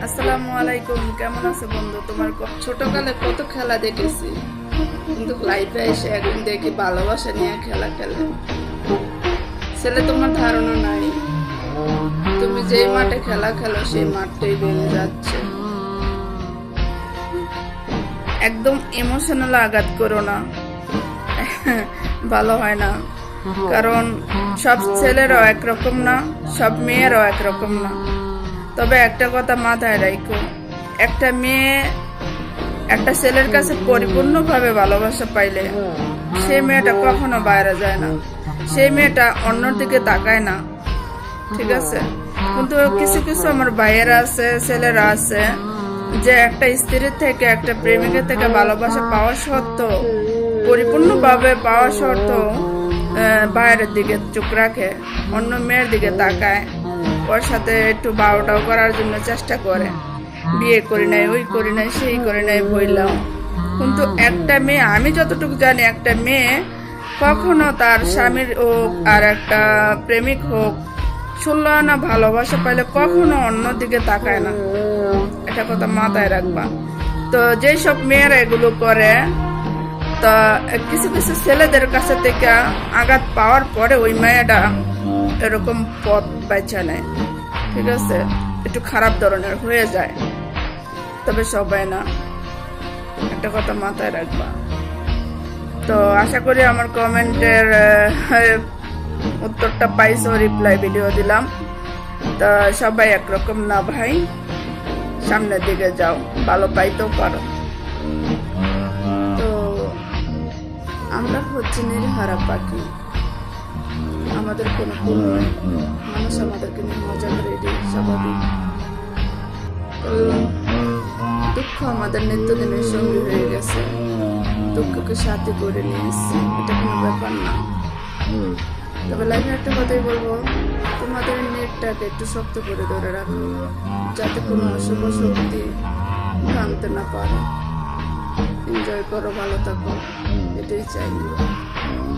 আসসালামু আলাইকুম। কেমন আছো বন্ধু? তোমার ছোটকালে কত খেলা দেখেছি, কিন্তু লাইফে এসে এখন দেখি ভালোবাসা নিয়ে খেলা খেলে। ছেলে তোমার ধারণা নাই, তুমি যেই মাঠে খেলা খেলো সেই মাঠটাই ভেঙে যাচ্ছে। একদম ইমোশনাল আঘাত করো না, ভালো হয় না। কারণ সব ছেলেরাও একরকম না, সব মেয়েরাও একরকম না। তবে একটা কথা মাথায় রাখো, একটা মেয়ে একটা ছেলের কাছে পরিপূর্ণভাবে ভালোবাসা পাইলে সেই মেয়েটা কখনো বাইরে যায় না, সেই মেয়েটা অন্যর দিকে তাকায় না, ঠিক আছে? কিন্তু কিছু কিছু আমার ভাইয়েরা আছে, ছেলেরা আছে, যে একটা স্ত্রীর থেকে, একটা প্রেমিকের থেকে ভালোবাসা পাওয়া সত্ত্বেও, পরিপূর্ণভাবে পাওয়া সত্ত্বেও বাইরের দিকে চোখ রাখে, অন্য মেয়ের দিকে তাকায়, ওর সাথে একটু বারোটাও করার জন্য চেষ্টা করে। বিয়ে করি নাই, ওই করি নাই, সেই করি নাই বললাম। কিন্তু একটা মেয়ে, আমি যতটুকু জানি, একটা মেয়ে কখনো তার স্বামীর হোক আর একটা প্রেমিক হোক, 16 আনা ভালোবাসা পাইলে কখনো অন্য দিকে তাকায় না। এটা কথা মাথায় রাখবা। তো যেই সব মেয়েরা এগুলো করে, তা কিছু কিছু ছেলেদের কাছে থেকে আঘাত পাওয়ার পরে ওই মেয়েটা এরকম পথ বেছে নেয়, ঠিক আছে? একটু খারাপ ধরনের হয়ে যায়, তবে সবাই না। একটা কথা মাথায় রাখবা। তো আশা করি আমার কমেন্টের উত্তরটা পাইছো, রিপ্লাই ভিডিও দিলাম। তা সবাই একরকম না ভাই, সামনের দিকে যাও, ভালো পাইতেও পারো। তো আমরা হচ্ছে নির্হারা পাখি, আমাদের কোনো ভুল নেই, মানুষ আমাদেরকে নিয়ে মজা করে, এটি স্বাভাবিক। তো দুঃখ আমাদের নিত্যদিনের সঙ্গী হয়ে গেছে, দুঃখকে সাথে করে নিয়ে এসছি, এটা কোনো ব্যাপার না। তবে লাইফে একটা কথাই বলবো, তোমাদের নেটটাকে একটু শক্ত করে ধরে রাখো, যাতে কোনো অশুভ শক্তি ভাঙতে না পারে। এনজয় করো, ভালো থাকো, এটাই চাই।